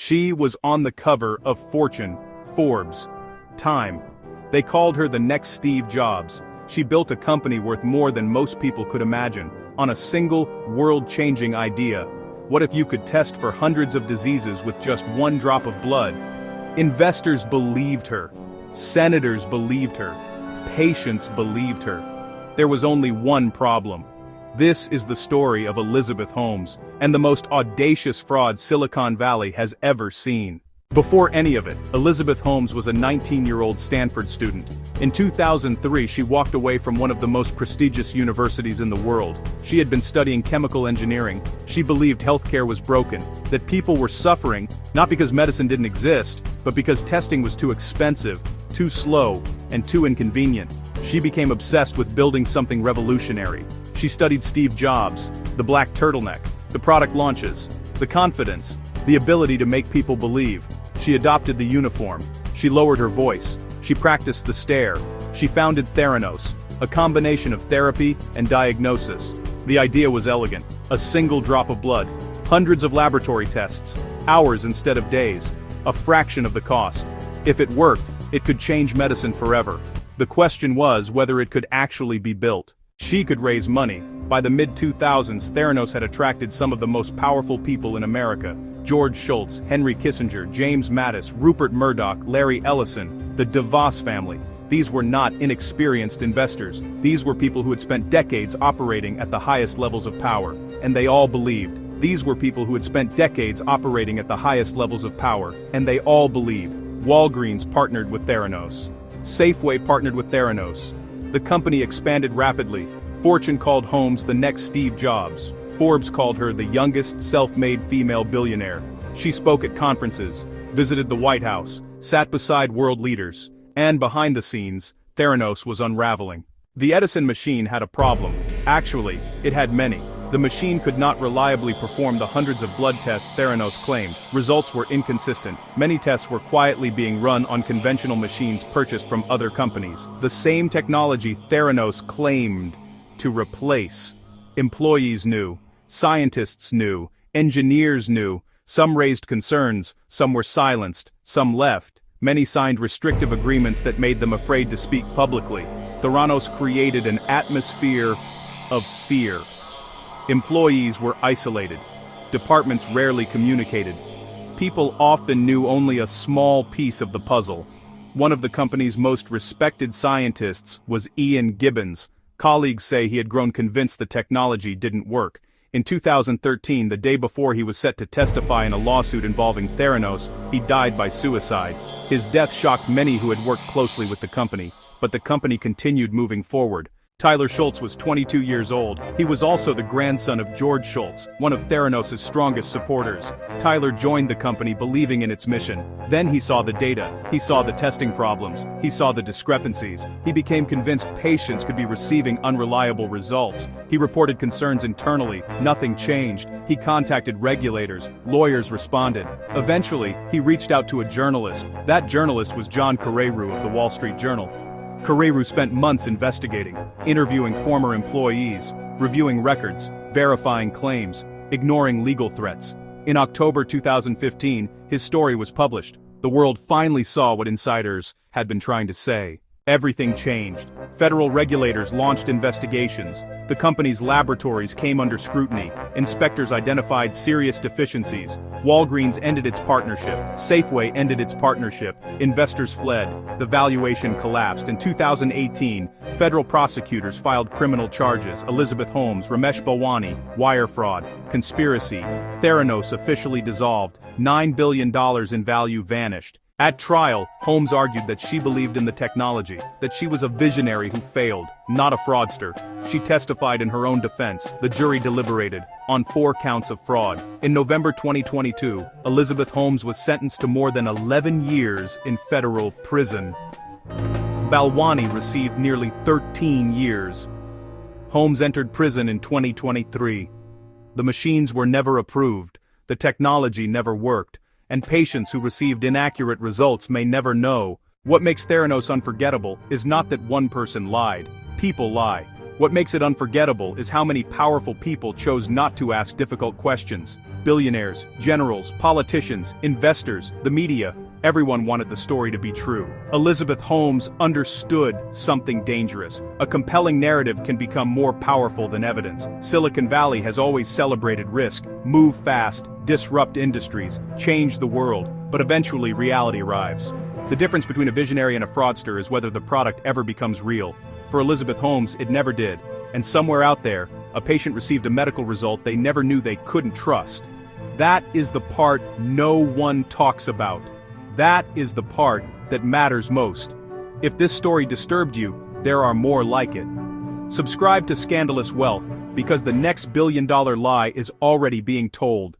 She was on the cover of Fortune, Forbes, Time. They called her the next Steve Jobs. She built a company worth more than most people could imagine, on a single, world-changing idea. What if you could test for hundreds of diseases with just one drop of blood? Investors believed her. Senators believed her. Patients believed her. There was only one problem. This is the story of Elizabeth Holmes, and the most audacious fraud Silicon Valley has ever seen. Before any of it, Elizabeth Holmes was a 19-year-old Stanford student. In 2003, she walked away from one of the most prestigious universities in the world. She had been studying chemical engineering. She believed healthcare was broken, that people were suffering, not because medicine didn't exist, but because testing was too expensive, too slow, and too inconvenient. She became obsessed with building something revolutionary. She studied Steve Jobs, the black turtleneck, the product launches, the confidence, the ability to make people believe. She adopted the uniform. She lowered her voice. She practiced the stare. She founded Theranos, a combination of therapy and diagnosis. The idea was elegant: a single drop of blood, hundreds of laboratory tests, hours instead of days, a fraction of the cost. If it worked, it could change medicine forever. The question was whether it could actually be built. She could raise money. By the mid-2000s, Theranos had attracted some of the most powerful people in America: George Shultz, Henry Kissinger, James Mattis, Rupert Murdoch, Larry Ellison, the DeVos family. These were not inexperienced investors. These were people who had spent decades operating at the highest levels of power, and they all believed. These were people who had spent decades operating at the highest levels of power, and they all believed. Walgreens partnered with Theranos. Safeway partnered with Theranos. The company expanded rapidly. Fortune called Holmes the next Steve Jobs. Forbes called her the youngest self-made female billionaire. She spoke at conferences, visited the White House, sat beside world leaders, and behind the scenes, Theranos was unraveling. The Edison machine had a problem. Actually, it had many. The machine could not reliably perform the hundreds of blood tests Theranos claimed. Results were inconsistent. Many tests were quietly being run on conventional machines purchased from other companies. The same technology Theranos claimed to replace. Employees knew. Scientists knew. Engineers knew. Some raised concerns. Some were silenced. Some left. Many signed restrictive agreements that made them afraid to speak publicly. Theranos created an atmosphere of fear. Employees were isolated. Departments rarely communicated. People often knew only a small piece of the puzzle. One of the company's most respected scientists was Ian Gibbons. Colleagues say he had grown convinced the technology didn't work. In 2013, the day before he was set to testify in a lawsuit involving Theranos, he died by suicide. His death shocked many who had worked closely with the company, but the company continued moving forward. Tyler Shultz was 22 years old. He was also the grandson of George Shultz, one of Theranos' strongest supporters. Tyler joined the company believing in its mission. Then he saw the data. He saw the testing problems. He saw the discrepancies. He became convinced patients could be receiving unreliable results. He reported concerns internally. Nothing changed. He contacted regulators. Lawyers responded. Eventually, he reached out to a journalist. That journalist was John Carreyrou of the Wall Street Journal. Carreyrou spent months investigating, interviewing former employees, reviewing records, verifying claims, ignoring legal threats. In October 2015, his story was published. The world finally saw what insiders had been trying to say. Everything changed. Federal regulators launched investigations. The company's laboratories came under scrutiny. Inspectors identified serious deficiencies. Walgreens ended its partnership. Safeway ended its partnership. Investors fled. The valuation collapsed. In 2018, federal prosecutors filed criminal charges. Elizabeth Holmes, Ramesh Bhawani, wire fraud, conspiracy. Theranos officially dissolved. $9 billion in value vanished. At trial, Holmes argued that she believed in the technology, that she was a visionary who failed, not a fraudster. She testified in her own defense. The jury deliberated on 4 counts of fraud. In November 2022, Elizabeth Holmes was sentenced to more than 11 years in federal prison. Bhawani received nearly 13 years. Holmes entered prison in 2023. The machines were never approved. The technology never worked. And patients who received inaccurate results may never know. What makes Theranos unforgettable is not that one person lied. People lie. What makes it unforgettable is how many powerful people chose not to ask difficult questions. Billionaires, generals, politicians, investors, the media, everyone wanted the story to be true. Elizabeth Holmes understood something dangerous. A compelling narrative can become more powerful than evidence. Silicon Valley has always celebrated risk, move fast, disrupt industries, change the world, but eventually reality arrives. The difference between a visionary and a fraudster is whether the product ever becomes real. For Elizabeth Holmes, it never did. And somewhere out there, a patient received a medical result they never knew they couldn't trust. That is the part no one talks about. That is the part that matters most. If this story disturbed you, there are more like it. Subscribe to Scandalous Wealth, because the next billion-dollar lie is already being told.